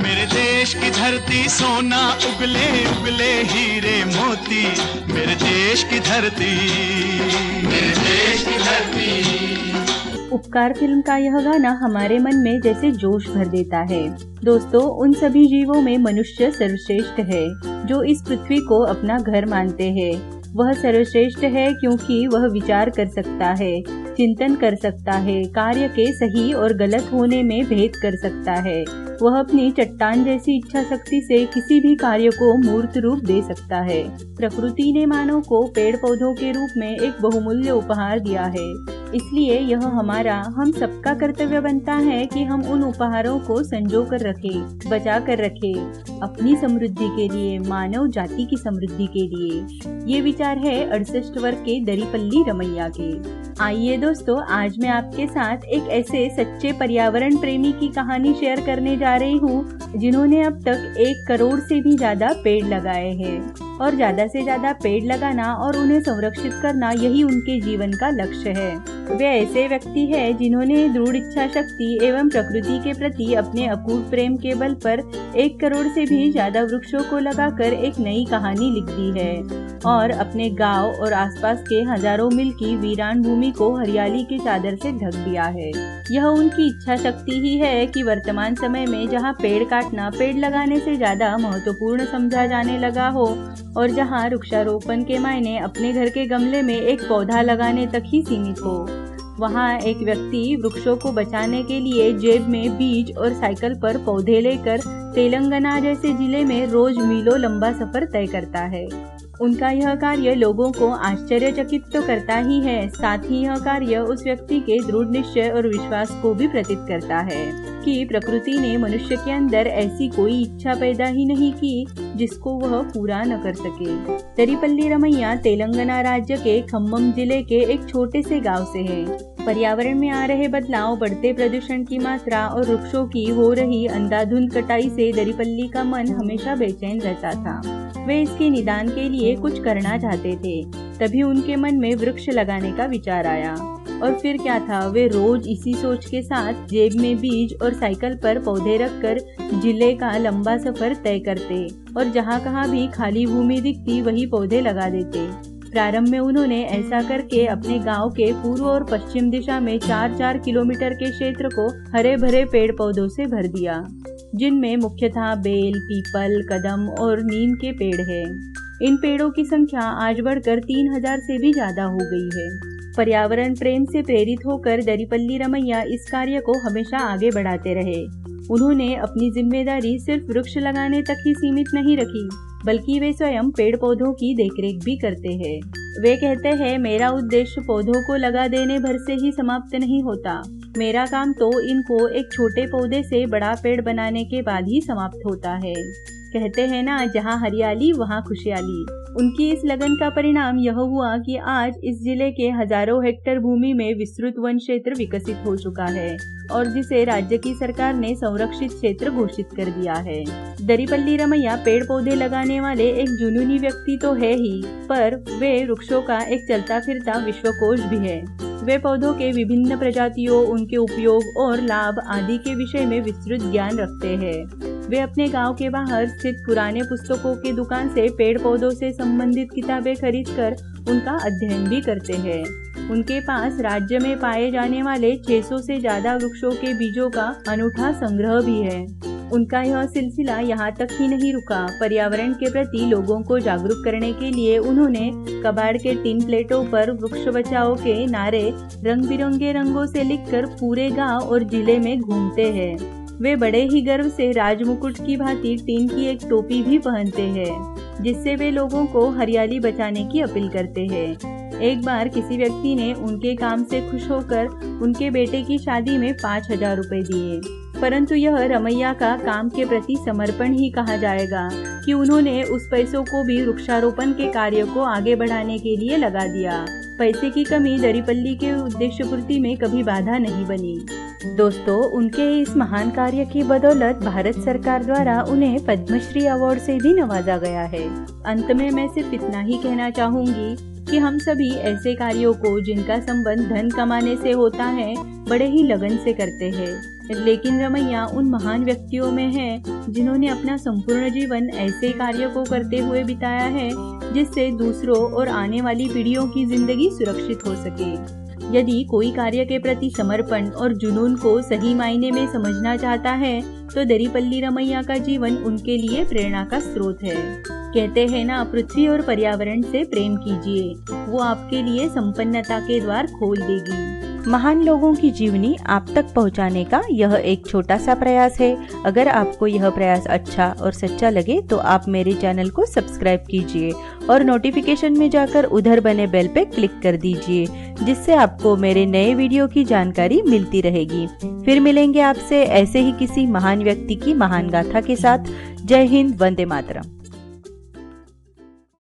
मेरे देश की धरती सोना उगले उगले हीरे मोती, मेरे देश की धरती, मेरे देश की धरती। उपकार फिल्म का यह गाना हमारे मन में जैसे जोश भर देता है। दोस्तों, उन सभी जीवों में मनुष्य सर्वश्रेष्ठ है जो इस पृथ्वी को अपना घर मानते हैं। वह सर्वश्रेष्ठ है क्योंकि वह विचार कर सकता है, चिंतन कर सकता है, कार्य के सही और गलत होने में भेद कर सकता है। वह अपनी चट्टान जैसी इच्छा शक्ति से किसी भी कार्य को मूर्त रूप दे सकता है। प्रकृति ने मानव को पेड़ पौधों के रूप में एक बहुमूल्य उपहार दिया है, इसलिए यह हमारा, हम सबका कर्तव्य बनता है कि हम उन उपहारों को संजो कर रखें, बचा कर रखें, अपनी समृद्धि के लिए, मानव जाति की समृद्धि के लिए। ये विचार है 68 वर्ग के दरीपल्ली रमैया के। आइए दोस्तों, आज मैं आपके साथ एक ऐसे सच्चे पर्यावरण प्रेमी की कहानी शेयर करने जा रही हूँ जिन्होंने अब तक 1 करोड़ से भी ज्यादा पेड़ लगाए हैं। और ज्यादा से ज्यादा पेड़ लगाना और उन्हें संरक्षित करना, यही उनके जीवन का लक्ष्य है। वे ऐसे व्यक्ति हैं जिन्होंने दृढ़ इच्छा शक्ति एवं प्रकृति के प्रति अपने अकूट प्रेम के बल पर 1 करोड़ से भी ज्यादा वृक्षों को लगाकर एक नई कहानी लिख दी है और अपने गांव और आसपास के हजारों मील की वीरान भूमि को हरियाली की चादर से ढक दिया है। यह उनकी इच्छा शक्ति ही है कि वर्तमान समय में जहां पेड़ काटना पेड़ लगाने से ज्यादा महत्वपूर्ण समझा जाने लगा हो और जहां वृक्षारोपण के मायने अपने घर के गमले में एक पौधा लगाने तक ही सीमित हो, वहां एक व्यक्ति वृक्षों को बचाने के लिए जेब में बीज और साइकिल पर पौधे लेकर तेलंगाना जैसे जिले में रोज मीलों लंबा सफर तय करता है। उनका यह कार्य लोगों को आश्चर्यचकित तो करता ही है, साथ ही यह कार्य उस व्यक्ति के दृढ़ निश्चय और विश्वास को भी प्रतीत करता है कि प्रकृति ने मनुष्य के अंदर ऐसी कोई इच्छा पैदा ही नहीं की जिसको वह पूरा न कर सके। दरीपल्ली रमैया तेलंगाना राज्य के खम्मम जिले के एक छोटे से गांव से है। पर्यावरण में आ रहे बदलाव, बढ़ते प्रदूषण की मात्रा और वृक्षों की हो रही अंधाधुंध कटाई से दरीपल्ली का मन हमेशा बेचैन रहता था। वे इसके निदान के लिए कुछ करना चाहते थे। तभी उनके मन में वृक्ष लगाने का विचार आया और फिर क्या था, वे रोज इसी सोच के साथ जेब में बीज और साइकिल पर पौधे रखकर जिले का लंबा सफर तय करते और जहाँ कहाँ भी खाली भूमि दिखती वही पौधे लगा देते। प्रारंभ में उन्होंने ऐसा करके अपने गांव के पूर्व और पश्चिम दिशा में 4-4 किलोमीटर के क्षेत्र को हरे भरे पेड़ पौधों से भर दिया, जिनमें मुख्यतः बेल, पीपल, कदम और नीम के पेड़ हैं। इन पेड़ों की संख्या आज बढ़कर 3000 से भी ज्यादा हो गई है। पर्यावरण प्रेम से प्रेरित होकर दरीपल्ली रमैया इस कार्य को हमेशा आगे बढ़ाते रहे। उन्होंने अपनी जिम्मेदारी सिर्फ वृक्ष लगाने तक ही सीमित नहीं रखी, बल्कि वे स्वयं पेड़ पौधों की देखरेख भी करते हैं। वे कहते हैं, मेरा उद्देश्य पौधों को लगा देने भर से ही समाप्त नहीं होता। मेरा काम तो इनको एक छोटे पौधे से बड़ा पेड़ बनाने के बाद ही समाप्त होता है। कहते हैं ना, जहाँ हरियाली वहाँ खुशहाली। उनकी इस लगन का परिणाम यह हुआ कि आज इस जिले के हजारों हेक्टेयर भूमि में विस्तृत वन क्षेत्र विकसित हो चुका है और जिसे राज्य की सरकार ने संरक्षित क्षेत्र घोषित कर दिया है। दरीपल्ली रमैया पेड़ पौधे लगाने वाले एक जुनूनी व्यक्ति तो है ही, पर वे वृक्षों का एक चलता फिरता विश्वकोश भी है। वे पौधों के विभिन्न प्रजातियों, उनके उपयोग और लाभ आदि के विषय में विस्तृत ज्ञान रखते हैं। वे अपने गांव के बाहर स्थित पुराने पुस्तकों की दुकान से पेड़ पौधों से संबंधित किताबें खरीदकर उनका अध्ययन भी करते हैं। उनके पास राज्य में पाए जाने वाले 600 से ज्यादा वृक्षों के बीजों का अनूठा संग्रह भी है। उनका यह सिलसिला यहाँ तक ही नहीं रुका। पर्यावरण के प्रति लोगों को जागरूक करने के लिए उन्होंने कबाड़ के टिन प्लेटों पर वृक्ष बचाओ के नारे रंग बिरंगे रंगों से लिखकर पूरे गांव और जिले में घूमते हैं। वे बड़े ही गर्व से राजमुकुट की भांति टीन की एक टोपी भी पहनते हैं, जिससे वे लोगों को हरियाली बचाने की अपील करते हैं। एक बार किसी व्यक्ति ने उनके काम से खुश होकर उनके बेटे की शादी में 5000 रुपए दिए, परंतु यह रमैया का काम के प्रति समर्पण ही कहा जाएगा कि उन्होंने उस पैसों को भी वृक्षारोपण के कार्य को आगे बढ़ाने के लिए लगा दिया। पैसे की कमी दरीपल्ली के उद्देश्य पूर्ति में कभी बाधा नहीं बनी। दोस्तों, उनके इस महान कार्य की बदौलत भारत सरकार द्वारा उन्हें पद्मश्री अवार्ड से भी नवाजा गया है। अंत में मैं सिर्फ इतना ही कहना चाहूंगी, कि हम सभी ऐसे कार्यों को जिनका संबंध धन कमाने से होता है बड़े ही लगन से करते हैं, लेकिन रमैया उन महान व्यक्तियों में है जिन्होंने अपना संपूर्ण जीवन ऐसे कार्यों को करते हुए बिताया है जिससे दूसरों और आने वाली पीढ़ियों की जिंदगी सुरक्षित हो सके। यदि कोई कार्य के प्रति समर्पण और जुनून को सही मायने में समझना चाहता है तो दरिपल्ली रमैया का जीवन उनके लिए प्रेरणा का स्रोत है। कहते हैं ना, पृथ्वी और पर्यावरण से प्रेम कीजिए, वो आपके लिए संपन्नता के द्वार खोल देगी। महान लोगों की जीवनी आप तक पहुंचाने का यह एक छोटा सा प्रयास है। अगर आपको यह प्रयास अच्छा और सच्चा लगे तो आप मेरे चैनल को सब्सक्राइब कीजिए और नोटिफिकेशन में जाकर उधर बने बेल पे क्लिक कर दीजिए, जिससे आपको मेरे नए वीडियो की जानकारी मिलती रहेगी। फिर मिलेंगे आपसे ऐसे ही किसी महान व्यक्ति की महान गाथा के साथ। जय हिंद, वंदे मातरम।